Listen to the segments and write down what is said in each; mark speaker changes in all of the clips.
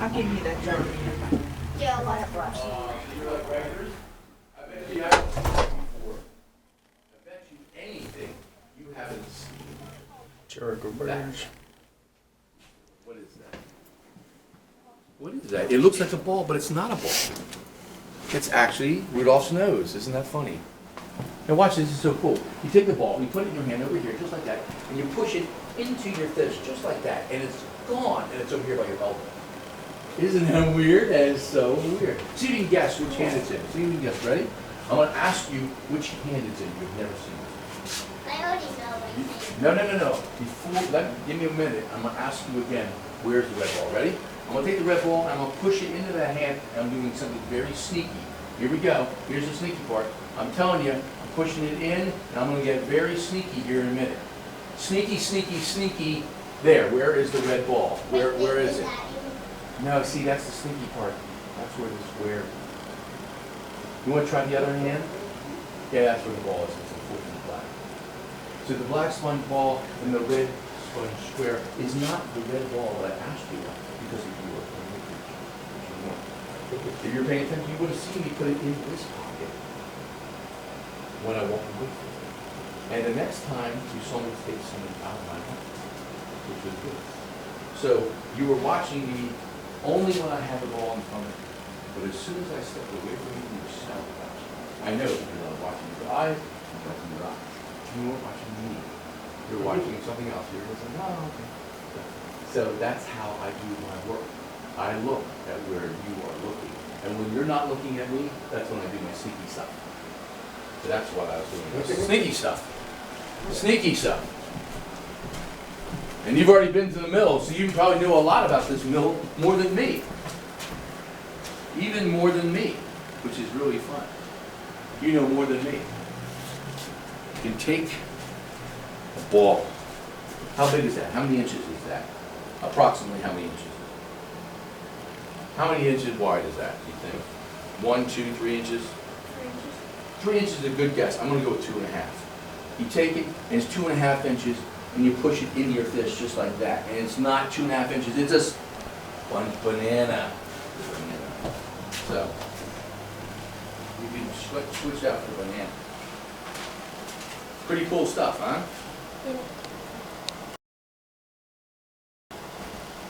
Speaker 1: I'll give you that jar.
Speaker 2: Yeah, I want a brush.
Speaker 3: You like regulars? I bet you haven't seen it before. I bet you anything you haven't seen.
Speaker 4: Jericho Bridge.
Speaker 3: What is that? What is that? It looks like a ball, but it's not a ball. It's actually Rudolph's nose. Isn't that funny? Now watch, this is so cool. You take the ball, you put it in your hand over here, just like that, and you push it into your fist, just like that, and it's gone, and it's over here by your elbow. Isn't that weird? That is so weird. See if you can guess which hand it's in. See if you can guess. Ready? I'm going to ask you which hand it's in. You've never seen it.
Speaker 2: I already know what you think.
Speaker 3: No. Give me a minute. I'm going to ask you again, where's the red ball? Ready? I'm going to take the red ball and I'm going to push it into that hand, and I'm doing something very sneaky. Here we go. Here's the sneaky part. I'm telling you, I'm pushing it in, and I'm going to get very sneaky here in a minute. Sneaky, sneaky, sneaky. There. Where is the red ball? Where is it? No, see, that's the sneaky part. That's where this square. You want to try the other hand? Yeah, that's where the ball is. It's unfortunately black. So the black sponge ball and the red sponge square is not the red ball that I asked you about, because if you were paying attention. If you're paying attention, you would have seen me put it in this pocket when I walked away from it. And the next time you saw me take something out of my mouth, which was good. So you were watching me only when I had the ball in front of me. But as soon as I stepped away from you, you sound about it. I know because I was watching your eyes, I'm watching your eyes. You weren't watching me. You're watching something else. You're listening, oh, okay. So that's how I do my work. I look at where you are looking. And when you're not looking at me, that's when I do my sneaky stuff. So that's what I was doing. Sneaky stuff. Sneaky stuff. And you've already been to the mill, so you probably know a lot about this mill more than me. Even more than me, which is really fun. You know more than me. You can take a ball. How big is that? How many inches is that? Approximately how many inches? How many inches wide is that, do you think? 1, 2, 3 inches? 3 inches is a good guess. I'm going to go with 2.5. You take it, and it's 2.5 inches, and you push it into your fist just like that. And it's not 2.5 inches, it's just one banana. So, you can switch out for banana. Pretty cool stuff, huh?
Speaker 2: Yeah.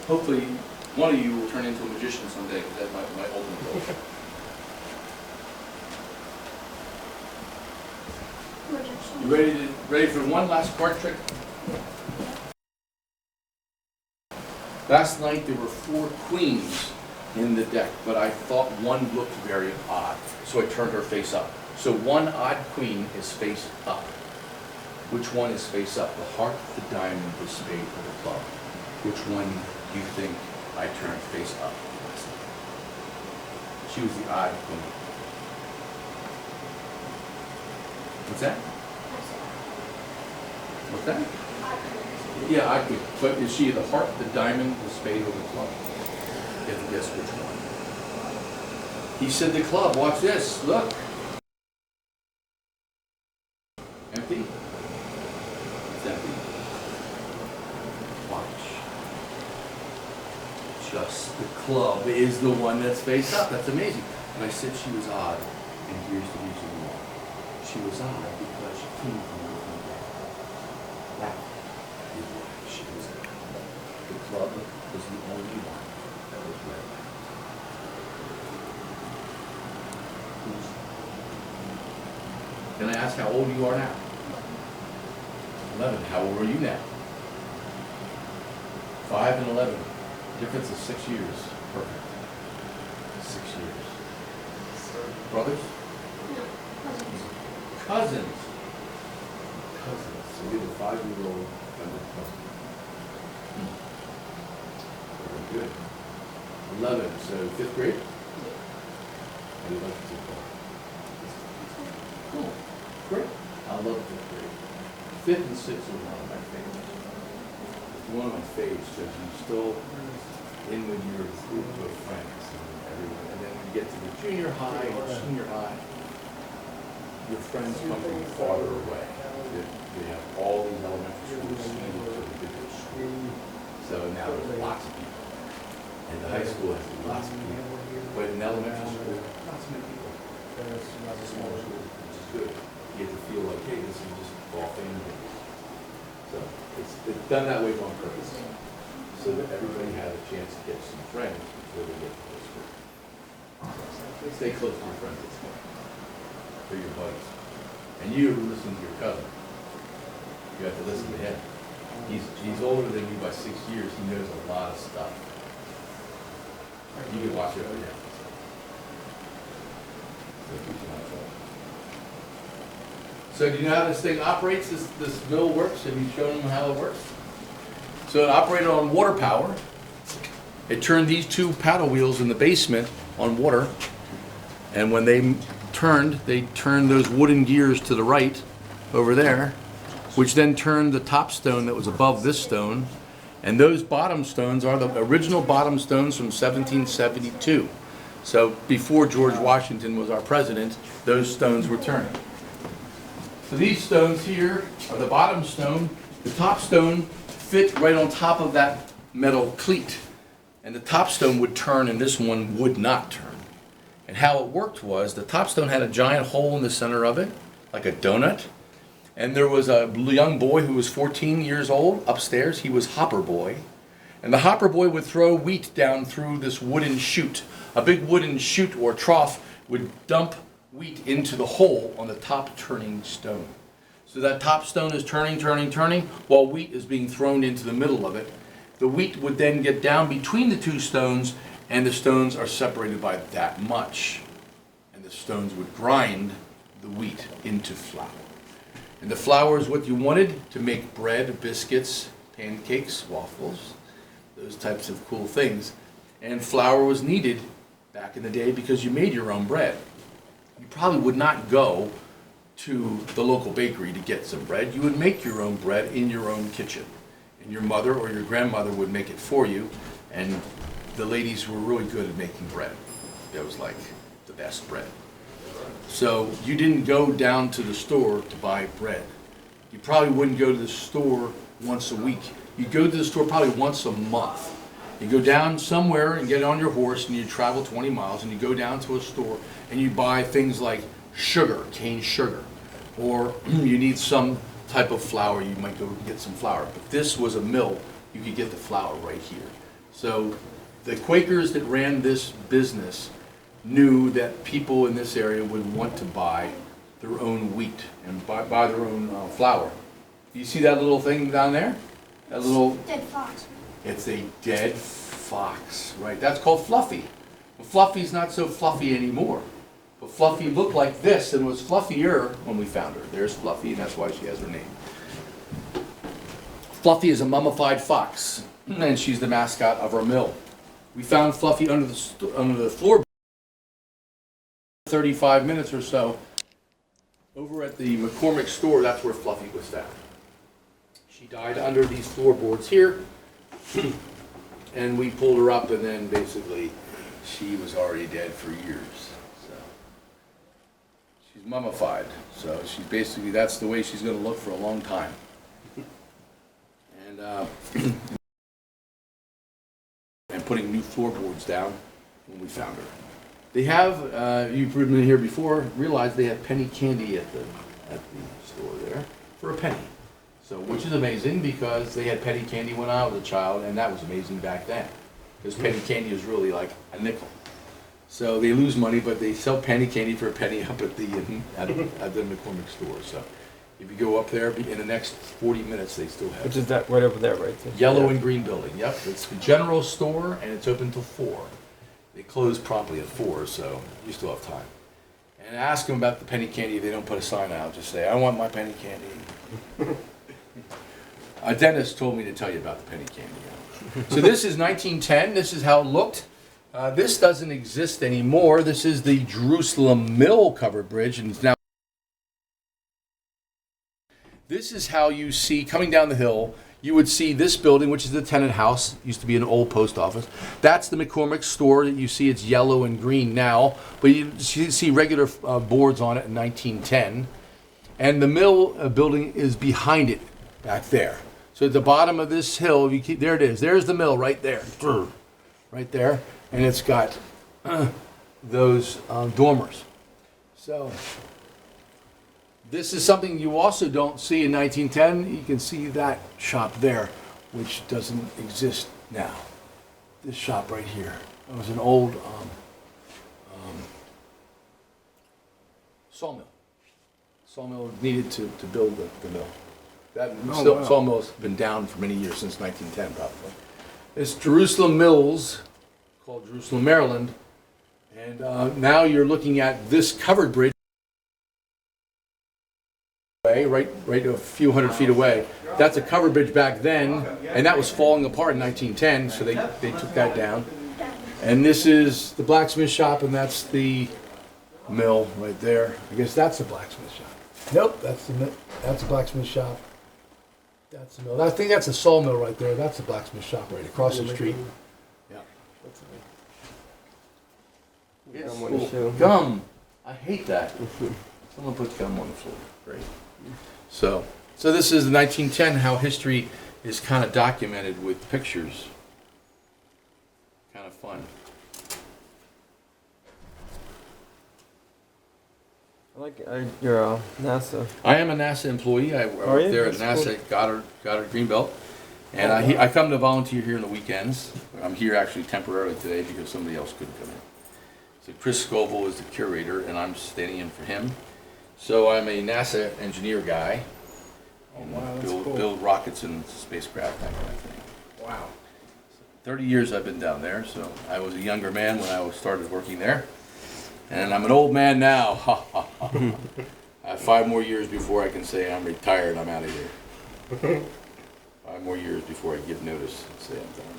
Speaker 3: Hopefully, one of you will turn into a magician someday, because that's my ultimate goal. You ready for one last card trick? Last night there were 4 queens in the deck, but I thought one looked very odd, so I turned her face up. So one odd queen is face up. Which one is face up? The heart, the diamond, the spade, or the club? Which one do you think I turned face up? She was the odd queen. What's that? What's that? Yeah, I could. But is she the heart, the diamond, the spade, or the club? You have to guess which one. He said the club. Watch this. Look. Empty. It's empty. Watch. Just the club is the one that's face up. That's amazing. And I said she was odd, and here's the reason why. She was odd because she came from a different deck. That is why she was odd. The club was the only one that was red. Can I ask how old you are now? 11. How old are you now? 5 and 11. Difference of 6 years. Perfect. 6 years. Brothers?
Speaker 2: No, cousins.
Speaker 3: Cousins. Cousins. So you have a 5-year-old and a cousin. Very good. 11. So 5th grade? How do you like it so far? Cool. Great. I love 5th grade. 5th and 6th are one of my favorites. One of my favorites because you're still in with your group of friends and everyone. And then when you get to the junior high or senior high, your friends come from farther away. They have all these elementary schools scattered to the bigger school. So now there's lots of people. And the high school has lots of people. But in elementary school, not so many people. It's a smaller school, which is good. You get to feel like, hey, this is just all family. So it's done that way on purpose. So that everybody had a chance to get some friends before they get to the school. So stay close to your friends at school. They're your buddies. And you listen to your cousin. You have to listen to him. He's older than you by 6 years. He knows a lot of stuff. You can watch it over there. So do you know how this thing operates? This mill works? Have you shown them how it works? So it operated on water power. It turned these two paddle wheels in the basement on water. And when they turned those wooden gears to the right over there, which then turned the top stone that was above this stone. And those bottom stones are the original bottom stones from 1772. So before George Washington was our president, those stones were turning. So these stones here are the bottom stone. The top stone fit right on top of that metal cleat. And the top stone would turn and this one would not turn. And how it worked was the top stone had a giant hole in the center of it, like a donut. And there was a young boy who was 14 years old upstairs. He was Hopper Boy. And the Hopper Boy would throw wheat down through this wooden chute. A big wooden chute or trough would dump wheat into the hole on the top turning stone. So that top stone is turning, while wheat is being thrown into the middle of it. The wheat would then get down between the two stones, and the stones are separated by that much. And the stones would grind the wheat into flour. And the flour is what you wanted to make bread, biscuits, pancakes, waffles, those types of cool things. And flour was needed back in the day because you made your own bread. You probably would not go to the local bakery to get some bread. You would make your own bread in your own kitchen. And your mother or your grandmother would make it for you. And the ladies were really good at making bread. It was like the best bread. So you didn't go down to the store to buy bread. You probably wouldn't go to the store once a week. You go to the store probably once a month. You go down somewhere and get on your horse and you travel 20 miles and you go down to a store and you buy things like sugar, cane sugar, or you need some type of flour, you might go get some flour. But this was a mill, you could get the flour right here. So the Quakers that ran this business knew that people in this area would want to buy their own wheat and buy their own flour. You see that little thing down there? That little
Speaker 2: Dead fox.
Speaker 3: It's a dead fox, right? That's called Fluffy. Well, Fluffy's not so fluffy anymore. But Fluffy looked like this and was fluffier when we found her. There's Fluffy, and that's why she has her name. Fluffy is a mummified fox, and she's the mascot of our mill. We found Fluffy under the floor 35 minutes or so. Over at the McCormick store, that's where Fluffy was found. She died under these floorboards here, and we pulled her up, and then basically she was already dead for years. So she's mummified. So she's basically, that's the way she's going to look for a long time. And and putting new floorboards down when we found her. They have, you've been here before, realized they have penny candy at the store there for a penny. So, which is amazing because they had penny candy when I was a child, and that was amazing back then. Because penny candy is really like a nickel. So they lose money, but they sell penny candy for a penny up at the McCormick store. So if you go up there, in the next 40 minutes, they still have.
Speaker 4: Which is that right over there, right?
Speaker 3: Yellow and green building, yep. It's the general store, and it's open till 4. They close promptly at 4, so you still have time. And ask them about the penny candy. They don't put a sign out. Just say, I want my penny candy. A dentist told me to tell you about the penny candy. So this is 1910. This is how it looked. This doesn't exist anymore. This is the Jerusalem Mill covered bridge, and it's now. This is how you see, coming down the hill, you would see this building, which is the tenant house, used to be an old post office. That's the McCormick store that you see. It's yellow and green now, but you see regular boards on it in 1910. And the mill building is behind it, back there. So at the bottom of this hill, if you keep, there it is. There's the mill right there. right there, and it's got those dormers. So this is something you also don't see in 1910. You can see that shop there, which doesn't exist now. This shop right here. It was an old sawmill. Sawmill needed to build the mill. That sawmill's been down for many years, since 1910 probably. It's Jerusalem Mills, called Jerusalem, Maryland. And now you're looking at this covered bridge, right a few hundred feet away. That's a covered bridge back then, and that was falling apart in 1910, so they took that down. And this is the blacksmith shop, and that's the mill right there. I guess that's the blacksmith shop. Nope, that's the blacksmith shop. That's the mill. I think that's a sawmill right there. That's the blacksmith shop right across the street. Yeah. It's gum. I hate that. Someone put gum on the floor. Great. So this is 1910, how history is kind of documented with pictures. Kind of fun.
Speaker 1: I like you're NASA.
Speaker 3: I am a NASA employee. I work there at NASA Goddard Greenbelt. And I come to volunteer here on the weekends. I'm here actually temporarily today because somebody else couldn't come in. So Chris Scoville is the curator, and I'm standing in for him. So I'm a NASA engineer guy.
Speaker 4: Oh, wow, that's
Speaker 3: build,
Speaker 4: cool.
Speaker 3: build rockets and spacecraft, that kind of thing.
Speaker 4: Wow.
Speaker 3: 30 years I've been down there, so I was a younger man when I started working there. And I'm an old man now. I have 5 more years before I can say I'm retired, I'm out of here. 5 more years before I give notice and say I'm done.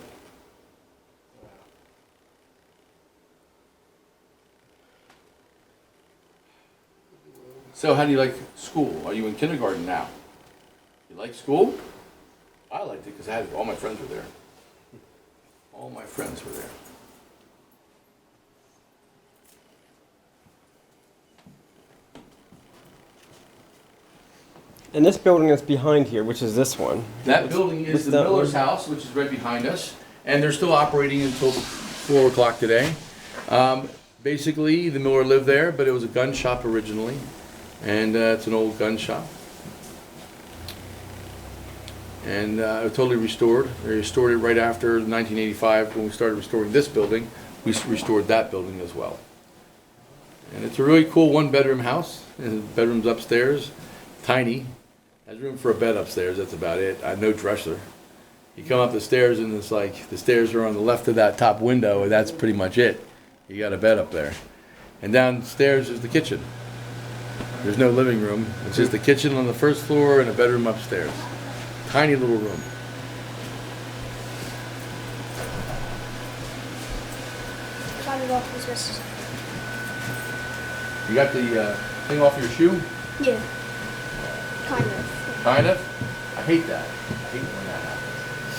Speaker 3: So how do you like school? Are you in kindergarten now? You like school? I liked it because all my friends were there. All my friends were there.
Speaker 1: And this building that's behind here, which is this one.
Speaker 3: That building is the Miller's house, which is right behind us, and they're still operating until 4 o'clock today. Basically, the Miller lived there, but it was a gun shop originally, and it's an old gun shop. And totally restored. They restored it right after 1985 when we started restoring this building. We restored that building as well. And it's a really cool 1-bedroom house. And the bedroom's upstairs, tiny. Has room for a bed upstairs, that's about it. I have no dresser. You come up the stairs and it's like the stairs are on the left of that top window and that's pretty much it. You got a bed up there. And downstairs is the kitchen. There's no living room. It's just the kitchen on the first floor and a bedroom upstairs. Tiny little room. You got the thing off your shoe?
Speaker 2: Yeah. Kind of.
Speaker 3: Kind of? I hate that. I hate when that happens.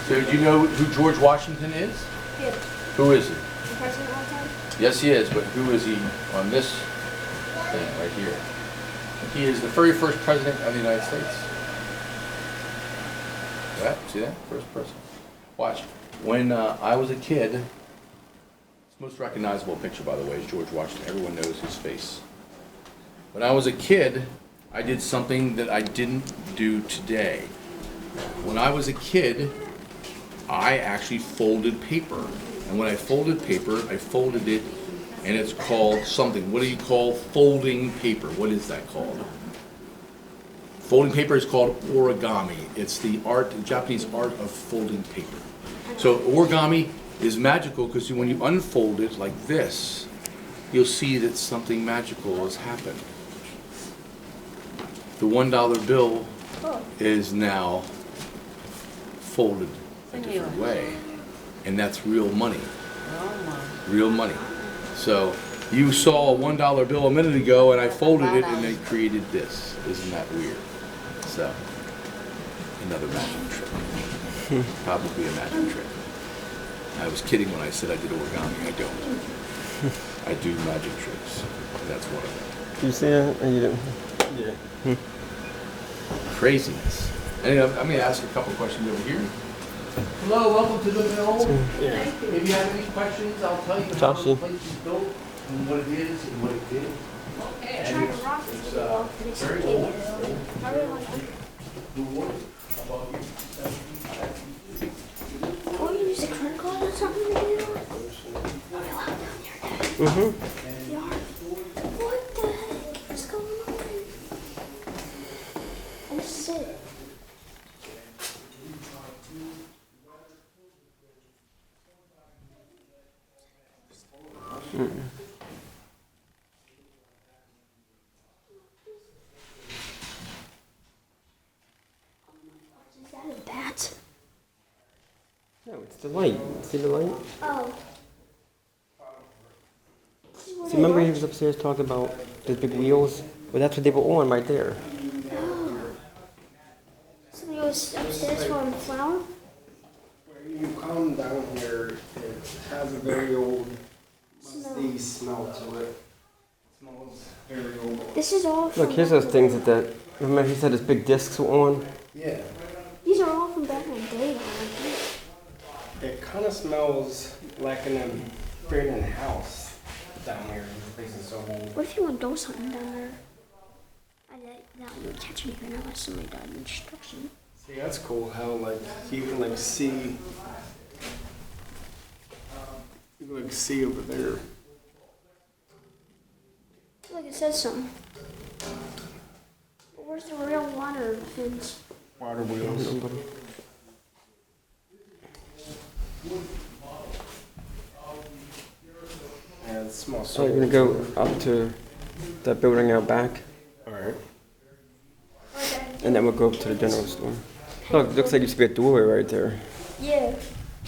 Speaker 3: So do you know who George Washington is?
Speaker 2: Yeah.
Speaker 3: Who is he?
Speaker 2: The president all the time?
Speaker 3: Yes, he is, but who is he on this thing right here? He is the very first president of the United States. Yeah, see that? First person. Watch. When I was a kid, it's the most recognizable picture, by the way, is George Washington. Everyone knows his face. When I was a kid, I did something that I didn't do today. When I was a kid, I actually folded paper. And when I folded paper, I folded it, and it's called something. What do you call folding paper? What is that called? Folding paper is called origami. It's the Japanese art of folding paper. So origami is magical because when you unfold it like this, you'll see that something magical has happened. The $1 bill is now folded a different way, and that's real money. Real money. So you saw a $1 bill a minute ago, and I folded it, and it created this. Isn't that weird? So another magic trick. Probably a magic trick. I was kidding when I said I did origami. I don't. I do magic tricks. That's one of them.
Speaker 1: You see it? Or you didn't? Yeah.
Speaker 3: Craziness. Anyway, I'm going to ask a couple questions over here. Hello, welcome to the mill.
Speaker 1: Yeah.
Speaker 3: If you have any questions, I'll tell you how the
Speaker 1: Joshy.
Speaker 3: place is built and what it is and what it did. And
Speaker 2: Trying to rock
Speaker 3: it's
Speaker 2: the wall, but it's
Speaker 3: very
Speaker 2: okay.
Speaker 3: old.
Speaker 2: I really want to.
Speaker 3: The water above you.
Speaker 2: Want to use a credit card or something to do that? Are we allowed down here, Dad?
Speaker 1: Mm-hmm.
Speaker 2: We are. What the heck is going on? And this is it. Is that a bat?
Speaker 1: No, it's the light. See the light?
Speaker 2: Oh. This is what
Speaker 1: See,
Speaker 2: they
Speaker 1: remember
Speaker 2: are?
Speaker 1: he was upstairs talking about the big wheels? Well, that's what they were on right there.
Speaker 2: Oh. Somebody was upstairs for a flower?
Speaker 5: When you come down here, it has a very old, musty smell to it. It smells very old.
Speaker 2: This is all from
Speaker 1: Look, here's those things that remember he said his big discs were on?
Speaker 5: Yeah,
Speaker 2: These are all from back in the day, though, I think.
Speaker 5: it kind of smells like an abandoned house down here. The place is so old.
Speaker 2: What if you went door hunting down there? That would catch me right now unless somebody died in destruction.
Speaker 5: See, that's cool how like you can like see, you can like see over there.
Speaker 2: I feel like it says something. But where's the real water fins?
Speaker 5: Water wheels. Yeah, it smells
Speaker 1: So
Speaker 5: so
Speaker 1: you're gonna go up to that building out back,
Speaker 5: Alright.
Speaker 1: and then we'll go up to the general store. Look, looks like there used to be a doorway right there.
Speaker 2: Yeah.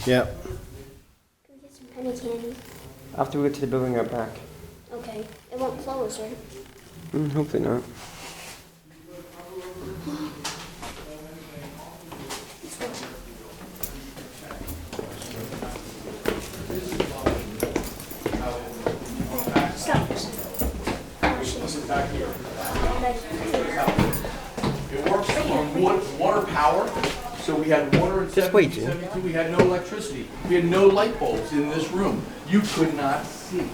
Speaker 5: Yep.
Speaker 2: Can we get some penny candy?
Speaker 1: After we get to the building out back.
Speaker 2: Okay. It won't close, right?
Speaker 1: Hopefully not.
Speaker 2: Stop. Oh, shit.
Speaker 3: Back here.
Speaker 2: Like,
Speaker 3: It works on water power. So we had water in
Speaker 1: Just wait, Jim.
Speaker 3: 1772. We had no electricity. We had no light bulbs in this room. You could not see.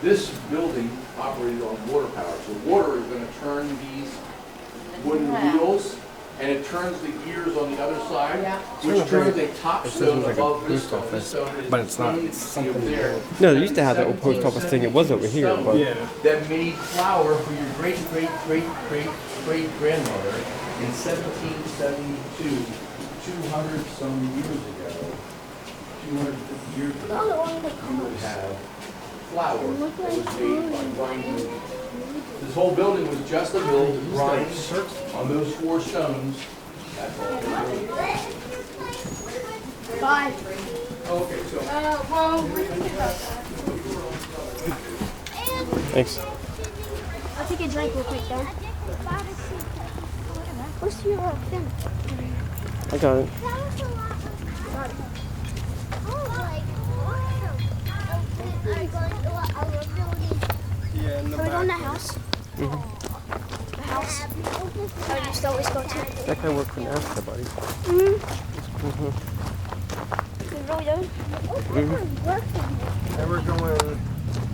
Speaker 3: This building operated on water power. So water is going to turn these wooden wheels, and it turns the gears on the other side, which turns a top stone above this stone. This stone is
Speaker 5: but it's not
Speaker 3: between
Speaker 5: something
Speaker 3: there.
Speaker 1: No, they used to have that old post office thing. It was over here, but
Speaker 3: That made flour for your great grandmother in 1772, 200 some years ago, 250 years ago.
Speaker 2: oh, the one that
Speaker 3: You would
Speaker 2: comes.
Speaker 3: have flour that was made by grinding. This whole building was just a mill to grind on those four stones. That's all.
Speaker 2: Bye.
Speaker 3: Okay, so
Speaker 2: Well, we can think about that.
Speaker 1: thanks.
Speaker 2: I'll take a drink real quick, though. Where's your thing?
Speaker 1: I got it.
Speaker 2: Got it.
Speaker 5: Yeah, in the
Speaker 2: Are we going to the
Speaker 5: back.
Speaker 2: house? The house? Oh, you used to always go to.
Speaker 1: That guy worked for NASA, buddy.
Speaker 2: We really do?
Speaker 5: They were going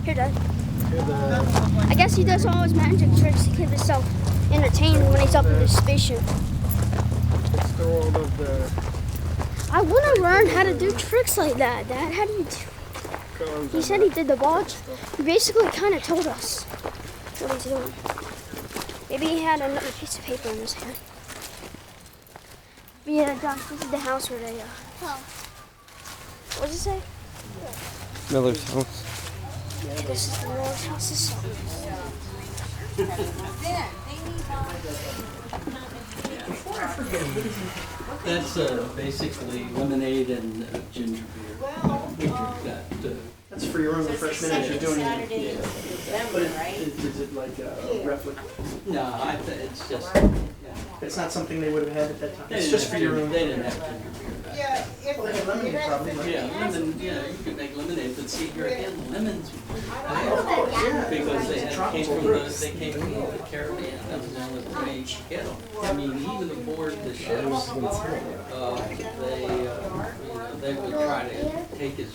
Speaker 2: Here, Dad.
Speaker 5: to the
Speaker 2: I guess he does all his magic tricks to keep himself entertained when he's up in his spaceship.
Speaker 5: store all of the
Speaker 2: I want to learn how to do tricks like that, Dad. How do you do?
Speaker 5: guns.
Speaker 2: He said he did the watch. He basically kind of told us what he's doing. Maybe he had another piece of paper in his hand. But yeah, Josh, this is the house where they, what does it say?
Speaker 1: Miller's house.
Speaker 2: Yeah, this is the Lord's house. This is
Speaker 6: That's basically lemonade and ginger beer.
Speaker 5: That's for your own refreshment as you're doing it.
Speaker 7: Saturday in November, right?
Speaker 5: Is it like a replica?
Speaker 6: No, it's just, yeah.
Speaker 5: It's not something they would have had at that time.
Speaker 6: They
Speaker 5: It's
Speaker 6: didn't
Speaker 5: just for
Speaker 6: have
Speaker 5: your
Speaker 6: ginger-
Speaker 5: own.
Speaker 6: They didn't have ginger beer back then.
Speaker 5: Well, they have lemonade probably, right?
Speaker 6: Yeah, lemon, yeah, you can make lemonade, but see, here again, lemons,
Speaker 5: Yeah.
Speaker 6: because they
Speaker 5: Tropical
Speaker 6: came from
Speaker 5: fruits.
Speaker 6: they came from the Caribbean, that was the only way you could get them. I mean, even aboard the ships, they would try to take as